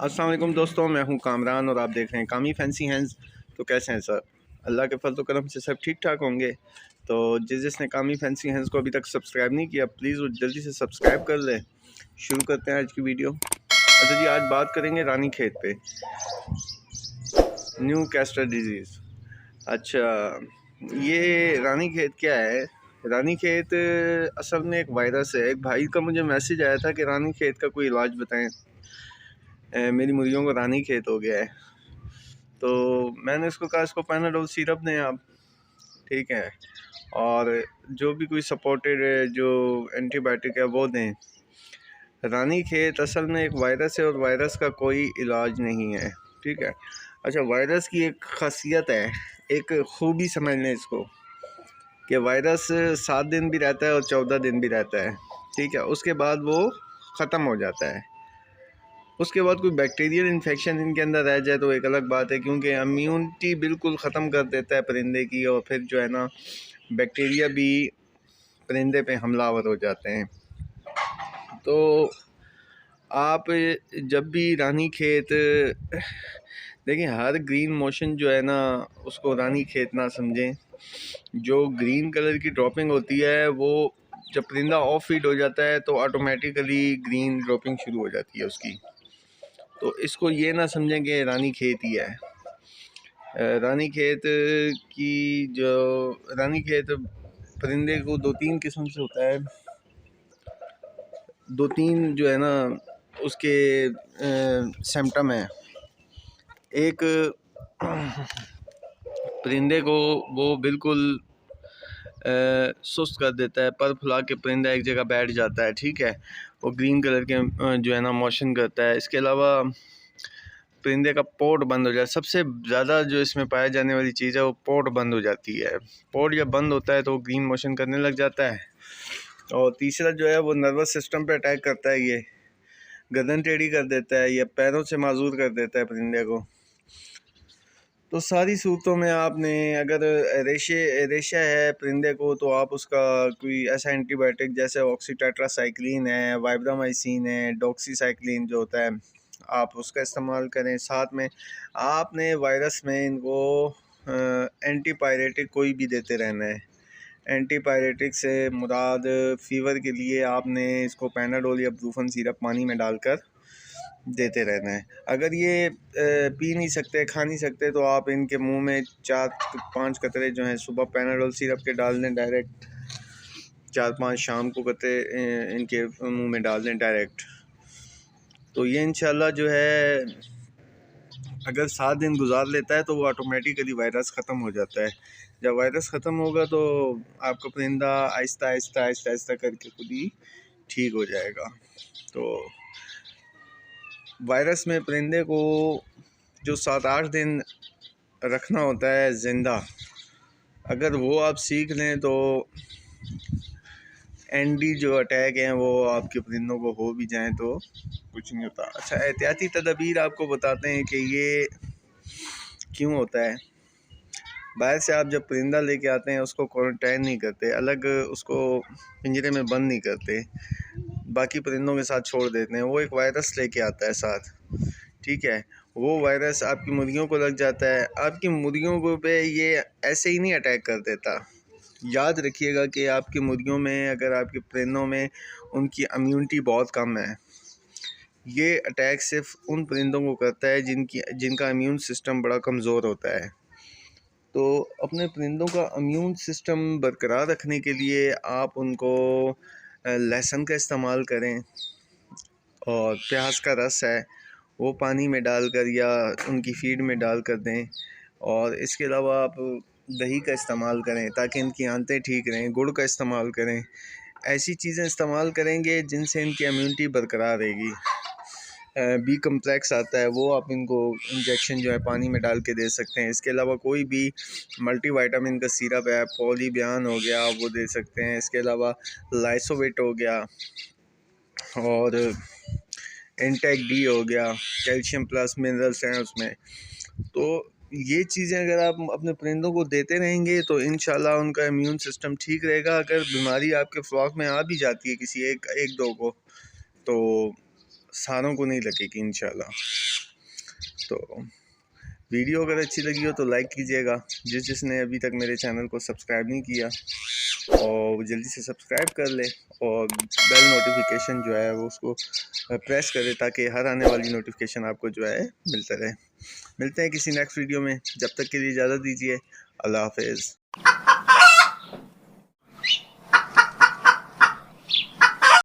अस्सलाम वालेकुम दोस्तों, मैं हूं कामरान और आप देख रहे हैं कामी फैंसी हैंड्स। तो कैसे हैं सर? अल्लाह के फजल करम से सब ठीक ठाक होंगे। तो जिसने कामी फैंसी हैंड्स को अभी तक सब्सक्राइब नहीं किया, प्लीज़ वो जल्दी से सब्सक्राइब कर ले। शुरू करते हैं आज की वीडियो। अच्छा जी, आज बात करेंगे रानी खेत पे, न्यू कैस्टर डिजीज़। अच्छा, ये रानी खेत क्या है? रानी खेत असल में एक वायरस है। एक भाई का मुझे मैसेज आया था कि रानी खेत का कोई इलाज बताएं, मेरी मुर्गियों को रानी खेत हो गया है। तो मैंने उसको कहा इसको पैनाडोल सिरप दें आप, ठीक है, और जो भी कोई सपोर्टेड जो एंटीबायोटिक है वो दें। रानी खेत असल में एक वायरस है और वायरस का कोई इलाज नहीं है, ठीक है। अच्छा, वायरस की एक खासियत है, एक खूबी समझ लें इसको, कि वायरस 7 दिन भी रहता है और 14 दिन भी रहता है, ठीक है। उसके बाद वो ख़त्म हो जाता है। उसके बाद कोई बैक्टीरियल इन्फेक्शन इनके अंदर रह जाए तो एक अलग बात है, क्योंकि इम्यूनिटी बिल्कुल ख़त्म कर देता है परिंदे की, और फिर जो है ना बैक्टीरिया भी परिंदे पे हमलावर हो जाते हैं। तो आप जब भी रानी खेत देखिए, हर ग्रीन मोशन जो है ना उसको रानी खेत ना समझें। जो ग्रीन कलर की ड्रॉपिंग होती है वो जब परिंदा ऑफ फीड हो जाता है तो ऑटोमेटिकली ग्रीन ड्रॉपिंग शुरू हो जाती है उसकी। तो इसको ये ना समझें कि रानी खेत ही है। रानी खेत की जो रानी खेत परिंदे को 2-3 किस्म से होता है। 2-3 जो है ना उसके सिम्टम हैं। एक, परिंदे को वो बिल्कुल सुस्त कर देता है, पर फुला के परिंदा एक जगह बैठ जाता है, ठीक है। वो ग्रीन कलर के जो है ना मोशन करता है। इसके अलावा परिंदे का पोर्ट बंद हो जाए, सबसे ज़्यादा जो इसमें पाया जाने वाली चीज़ है वो पोर्ट बंद हो जाती है। पोर्ट जब बंद होता है तो वो ग्रीन मोशन करने लग जाता है। और तीसरा जो है वो नर्वस सिस्टम पे अटैक करता है, ये गर्दन टेढ़ी कर देता है या पैरों से माजूर कर देता है परिंदे को। तो सारी सूरतों में आपने अगर रेशा है परिंदे को, तो आप उसका कोई ऐसा एंटीबायोटिक जैसे ऑक्सीटेट्रासाइक्लिन है, वाइब्रामाइसिन है, डॉक्सीसाइक्लिन जो होता है, आप उसका इस्तेमाल करें। साथ में आपने वायरस में इनको एंटीपायरेटिक कोई भी देते रहना है। एंटीपायरेटिक से मुराद फ़ीवर के लिए आपने इसको पैनाडोल या ब्रूफन सिरप पानी में डालकर देते रहना है। अगर ये पी नहीं सकते, खा नहीं सकते, तो आप इनके मुंह में 4-5 कतरे जो हैं सुबह पैनाडोल सिरप के डाल दें डायरेक्ट, 4-5 शाम को कतरे इनके मुंह में डाल दें डायरेक्ट। तो ये इंशाल्लाह जो है अगर 7 दिन गुजार लेता है तो वो ऑटोमेटिकली वायरस ख़त्म हो जाता है। जब वायरस ख़त्म होगा तो आपका परिंदा आहिस्ता आहिस्ता आहिस्ता आहिस्ता करके खुद ही ठीक हो जाएगा। तो वायरस में परिंदे को जो 7-8 दिन रखना होता है ज़िंदा, अगर वो आप सीख लें तो एंडी जो अटैक हैं वो आपके परिंदों को हो भी जाएं तो कुछ नहीं होता। अच्छा, एहतियाती तदबीर आपको बताते हैं कि ये क्यों होता है। बाहर से आप जब परिंदा लेके आते हैं उसको क्वारंटाइन नहीं करते, अलग उसको पिंजरे में बंद नहीं करते, बाकी परिंदों के साथ छोड़ देते हैं। वो एक वायरस लेके आता है साथ, ठीक है। वो वायरस आपकी मुर्गियों को लग जाता है। आपकी मुर्गियों को पे ये ऐसे ही नहीं अटैक कर देता। याद रखिएगा कि आपकी मुर्गियों में, अगर आपके परिंदों में उनकी इम्यूनिटी बहुत कम है, ये अटैक सिर्फ उन परिंदों को करता है जिनका इम्यून सिस्टम बड़ा कमज़ोर होता है। तो अपने परिंदों का इम्यून सिस्टम बरकरार रखने के लिए आप उनको लहसुन का इस्तेमाल करें, और प्याज का रस है वो पानी में डालकर या उनकी फीड में डाल कर दें। और इसके अलावा आप दही का इस्तेमाल करें ताकि इनकी आंतें ठीक रहें। गुड़ का इस्तेमाल करें। ऐसी चीज़ें इस्तेमाल करेंगे जिनसे इनकी इम्यूनिटी बरकरार रहेगी। बी कम्प्लेक्स आता है, वो आप इनको इंजेक्शन जो है पानी में डाल के दे सकते हैं। इसके अलावा कोई भी मल्टीविटामिन का सिरप है, पॉलीबियान हो गया, वो दे सकते हैं। इसके अलावा लाइसोवेट हो गया और इंटेक डी हो गया, कैल्शियम प्लस मिनरल्स हैं उसमें। तो ये चीज़ें अगर आप अपने परिंदों को देते रहेंगे तो इंशाल्लाह उनका इम्यून सिस्टम ठीक रहेगा। अगर बीमारी आपके फ्लॉक में आ भी जाती है किसी एक दो को, तो सारों को नहीं लगेगी इंशाल्लाह। तो वीडियो अगर अच्छी लगी हो तो लाइक कीजिएगा। जिसने अभी तक मेरे चैनल को सब्सक्राइब नहीं किया और वो जल्दी से सब्सक्राइब कर ले और बेल नोटिफिकेशन जो है वो उसको प्रेस करे ताकि हर आने वाली नोटिफिकेशन आपको जो है मिलता रहे। मिलते हैं किसी नेक्स्ट वीडियो में, जब तक के लिए इजाज़त दीजिए। अल्लाह हाफिज़।